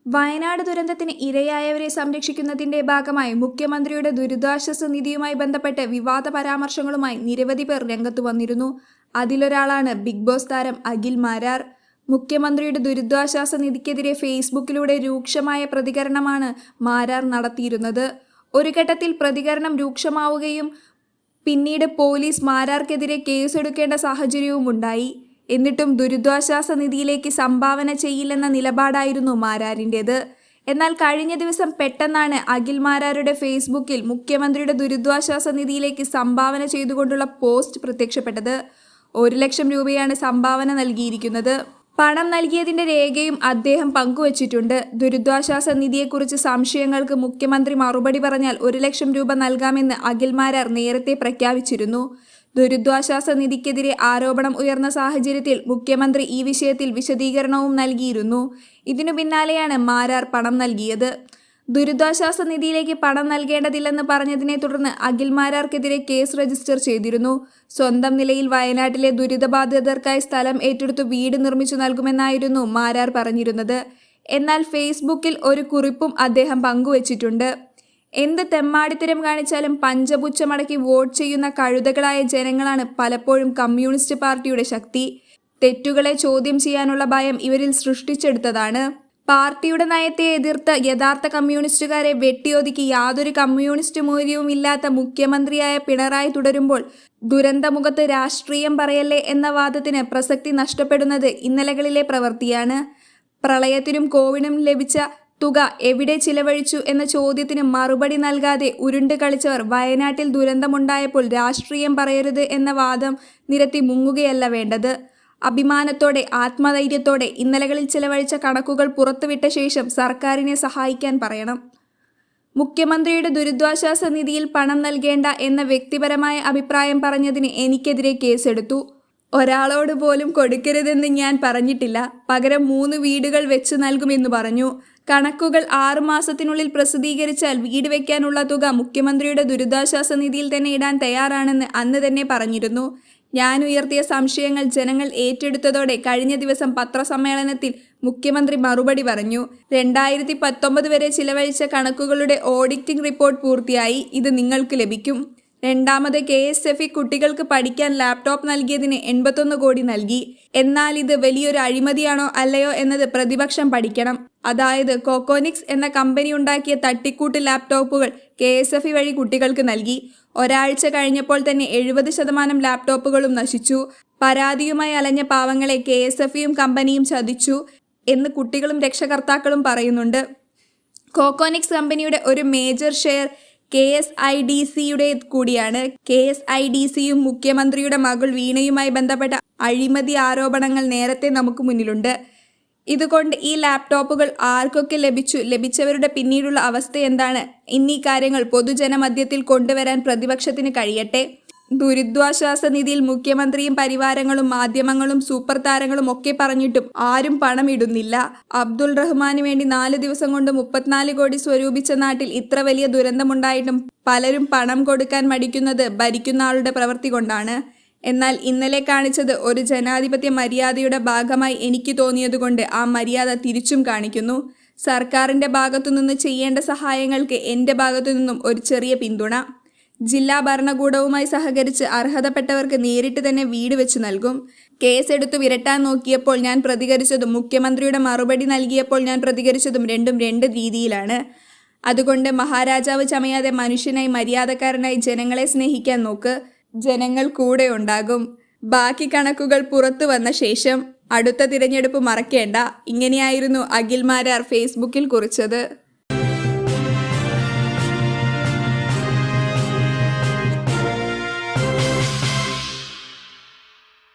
വയനാട് ദുരന്തത്തിന് ഇരയായവരെ സംരക്ഷിക്കുന്നതിന്റെ ഭാഗമായി മുഖ്യമന്ത്രിയുടെ ദുരിതാശ്വാസ നിധിയുമായി ബന്ധപ്പെട്ട് വിവാദ പരാമർശങ്ങളുമായി നിരവധി പേർ രംഗത്തു വന്നിരുന്നു. അതിലൊരാളാണ് ബിഗ് ബോസ് താരം അഖിൽ മാരാർ. മുഖ്യമന്ത്രിയുടെ ദുരിതാശ്വാസ നിധിക്കെതിരെ ഫേസ്ബുക്കിലൂടെ രൂക്ഷമായ പ്രതികരണമാണ് മാരാർ നടത്തിയിരുന്നത്. ഒരു ഘട്ടത്തിൽ പ്രതികരണം രൂക്ഷമാവുകയും പിന്നീട് പോലീസ് മാരാർക്കെതിരെ കേസെടുക്കേണ്ട സാഹചര്യവും ഉണ്ടായി. എന്നിട്ടും ദുരിതാശ്വാസ നിധിയിലേക്ക് സംഭാവന ചെയ്യില്ലെന്ന നിലപാടായിരുന്നു മാരാരിൻ്റേത്. എന്നാൽ കഴിഞ്ഞ ദിവസം പെട്ടെന്നാണ് അഖിൽ മാരാരുടെ ഫേസ്ബുക്കിൽ മുഖ്യമന്ത്രിയുടെ ദുരിതാശ്വാസ നിധിയിലേക്ക് സംഭാവന ചെയ്തുകൊണ്ടുള്ള പോസ്റ്റ് പ്രത്യക്ഷപ്പെട്ടത്. 1 ലക്ഷം രൂപയാണ് സംഭാവന നൽകിയിരിക്കുന്നത്. പണം നൽകിയതിന്റെ രേഖയും അദ്ദേഹം പങ്കുവച്ചിട്ടുണ്ട്. ദുരിതാശ്വാസ നിധിയെക്കുറിച്ച് സംശയങ്ങൾക്ക് മുഖ്യമന്ത്രി മറുപടി പറഞ്ഞാൽ 1 ലക്ഷം രൂപ നൽകാമെന്ന് അഖിൽ മാരാർ നേരത്തെ പ്രഖ്യാപിച്ചിരുന്നു. ദുരിതാശ്വാസ നിധിക്കെതിരെ ആരോപണം ഉയർന്ന സാഹചര്യത്തിൽ മുഖ്യമന്ത്രി ഈ വിഷയത്തിൽ വിശദീകരണവും നൽകിയിരുന്നു. ഇതിനു പിന്നാലെയാണ് മാരാർ പണം നൽകിയത്. ദുരിതാശ്വാസ നിധിയിലേക്ക് പണം നൽകേണ്ടതില്ലെന്ന് പറഞ്ഞതിനെ തുടർന്ന് അഖിൽ മാരാർക്കെതിരെ കേസ് രജിസ്റ്റർ ചെയ്തിരുന്നു. സ്വന്തം നിലയിൽ വയനാട്ടിലെ ദുരിതബാധിതർക്കായി സ്ഥലം ഏറ്റെടുത്ത് വീട് നിർമ്മിച്ചു നൽകുമെന്നായിരുന്നു മാരാർ പറഞ്ഞിരുന്നത്. എന്നാൽ ഫേസ്ബുക്കിൽ ഒരു കുറിപ്പും അദ്ദേഹം പങ്കുവച്ചിട്ടുണ്ട്. എന്ത് തെമ്മാടിത്തരം കാണിച്ചാലും പഞ്ചപുച്ഛമടക്കി വോട്ട് ചെയ്യുന്ന കഴുതകളായ ജനങ്ങളാണ് പലപ്പോഴും കമ്മ്യൂണിസ്റ്റ് പാർട്ടിയുടെ ശക്തി. തെറ്റുകളെ ചോദ്യം ചെയ്യാനുള്ള ഭയം ഇവരിൽ സൃഷ്ടിച്ചെടുത്തതാണ്. പാർട്ടിയുടെ നയത്തെ എതിർത്ത് യഥാർത്ഥ കമ്മ്യൂണിസ്റ്റുകാരെ വെട്ടിയൊതുക്കി യാതൊരു കമ്മ്യൂണിസ്റ്റ് മൂല്യവും ഇല്ലാത്ത മുഖ്യമന്ത്രിയായ പിണറായി തുടരുമ്പോൾ ദുരന്തമുഖത്ത് രാഷ്ട്രീയം പറയല്ലേ എന്ന വാദത്തിന് പ്രസക്തി നഷ്ടപ്പെടുന്നത് ഇന്നലകളിലെ പ്രവൃത്തിയാണ്. പ്രളയത്തിനും കോവിഡിനും ലഭിച്ച തുക എവിടെ ചിലവഴിച്ചു എന്ന ചോദ്യത്തിന് മറുപടി നൽകാതെ ഉരുണ്ട് കളിച്ചവർ വയനാട്ടിൽ ദുരന്തമുണ്ടായപ്പോൾ രാഷ്ട്രീയം പറയരുത് എന്ന വാദം നിരത്തി മുങ്ങുകയല്ല വേണ്ടത്. അഭിമാനത്തോടെ ആത്മധൈര്യത്തോടെ ഇന്നലകളിൽ ചിലവഴിച്ച കണക്കുകൾ പുറത്തുവിട്ട ശേഷം സർക്കാരിനെ സഹായിക്കാൻ പറയണം. മുഖ്യമന്ത്രിയുടെ ദുരിതാശ്വാസ നിധിയിൽ പണം നൽകേണ്ട എന്ന വ്യക്തിപരമായ അഭിപ്രായം പറഞ്ഞതിന് എനിക്കെതിരെ കേസെടുത്തു. ഒരാളോട് പോലും കൊടുക്കരുതെന്ന് ഞാൻ പറഞ്ഞിട്ടില്ല. പകരം 3 വീടുകൾ വെച്ച് നൽകുമെന്ന് പറഞ്ഞു. കണക്കുകൾ 6 മാസത്തിനുള്ളിൽ പ്രസിദ്ധീകരിച്ചാൽ വീട് വയ്ക്കാനുള്ള തുക മുഖ്യമന്ത്രിയുടെ ദുരിതാശ്വാസ നിധിയിൽ തന്നെ ഇടാൻ തയ്യാറാണെന്ന് അന്ന് തന്നെ പറഞ്ഞിരുന്നു. ഞാൻ ഉയർത്തിയ സംശയങ്ങൾ ജനങ്ങൾ ഏറ്റെടുത്തതോടെ കഴിഞ്ഞ ദിവസം പത്രസമ്മേളനത്തിൽ മുഖ്യമന്ത്രി മറുപടി പറഞ്ഞു. 2019 വരെ ചിലവഴിച്ച കണക്കുകളുടെ ഓഡിറ്റിംഗ് റിപ്പോർട്ട് പൂർത്തിയായി. ഇത് നിങ്ങൾക്ക് ലഭിക്കും. രണ്ടാമത് KSFE കുട്ടികൾക്ക് പഠിക്കാൻ ലാപ്ടോപ്പ് നൽകിയതിന് 81 കോടി നൽകി. എന്നാൽ ഇത് വലിയൊരു അഴിമതിയാണോ അല്ലയോ എന്നത് പ്രതിപക്ഷം പഠിക്കണം. അതായത് കോക്കോനിക്സ് എന്ന കമ്പനി ഉണ്ടാക്കിയ തട്ടിക്കൂട്ട് ലാപ്ടോപ്പുകൾ KSFE വഴി കുട്ടികൾക്ക് നൽകി. ഒരാഴ്ച കഴിഞ്ഞപ്പോൾ തന്നെ 70% ലാപ്ടോപ്പുകളും നശിച്ചു. പരാതിയുമായി അലഞ്ഞ പാവങ്ങളെ KSFEയും കമ്പനിയും ചതിച്ചു എന്ന് കുട്ടികളും രക്ഷകർത്താക്കളും പറയുന്നുണ്ട്. കോക്കോനിക്സ് കമ്പനിയുടെ ഒരു മേജർ ഷെയർ KSIDCയുടെ കൂടിയാണ്. KSIDCയും മുഖ്യമന്ത്രിയുടെ മകൾ വീണയുമായി ബന്ധപ്പെട്ട അഴിമതി ആരോപണങ്ങൾ നേരത്തെ നമുക്ക് മുന്നിലുണ്ട്. ഇതുകൊണ്ട് ഈ ലാപ്ടോപ്പുകൾ ആർക്കൊക്കെ ലഭിച്ചവരുടെ പിന്നീടുള്ള അവസ്ഥ എന്താണ് എന്നീ കാര്യങ്ങൾ പൊതുജനമധ്യത്തിൽ കൊണ്ടുവരാൻ പ്രതിപക്ഷത്തിന് കഴിയട്ടെ. ദുരിതാശ്വാസ നിധിയിൽ മുഖ്യമന്ത്രിയും പരിവാരങ്ങളും മാധ്യമങ്ങളും സൂപ്പർ താരങ്ങളും ഒക്കെ പറഞ്ഞിട്ടും ആരും പണം ഇടുന്നില്ല. അബ്ദുൾ റഹ്മാന് വേണ്ടി 4 ദിവസം കൊണ്ട് 34 കോടി സ്വരൂപിച്ച നാട്ടിൽ ഇത്ര വലിയ ദുരന്തമുണ്ടായിട്ടും പലരും പണം കൊടുക്കാൻ മടിക്കുന്നത് ഭരിക്കുന്ന ആളുടെ പ്രവൃത്തി കൊണ്ടാണ്. എന്നാൽ ഇന്നലെ കാണിച്ചത് ഒരു ജനാധിപത്യ മര്യാദയുടെ ഭാഗമായി എനിക്ക് തോന്നിയതുകൊണ്ട് ആ മര്യാദ തിരിച്ചും കാണിക്കുന്നു. സർക്കാരിൻ്റെ ഭാഗത്തുനിന്ന് ചെയ്യേണ്ട സഹായങ്ങൾക്ക് എൻ്റെ ഭാഗത്തുനിന്നും ഒരു ചെറിയ പിന്തുണ. ജില്ലാ ഭരണകൂടവുമായി സഹകരിച്ച് അർഹതപ്പെട്ടവർക്ക് നേരിട്ട് തന്നെ വീട് വെച്ച് നൽകും. കേസെടുത്തു വിരട്ടാൻ നോക്കിയപ്പോൾ ഞാൻ പ്രതികരിച്ചതും മുഖ്യമന്ത്രിയുടെ മറുപടി നൽകിയപ്പോൾ ഞാൻ പ്രതികരിച്ചതും രണ്ടും 2 രീതിയിലാണ്. അതുകൊണ്ട് മഹാരാജാവ് ചമയാതെ മനുഷ്യനായി മര്യാദക്കാരനായി ജനങ്ങളെ സ്നേഹിക്കാൻ നോക്ക്. ജനങ്ങൾ കൂടെ ഉണ്ടാകും. ബാക്കി കണക്കുകൾ പുറത്തു വന്ന ശേഷം അടുത്ത തിരഞ്ഞെടുപ്പ് മറക്കേണ്ട. ഇങ്ങനെയായിരുന്നു അഖിൽ മാരാർ ഫേസ്ബുക്കിൽ കുറിച്ചത്.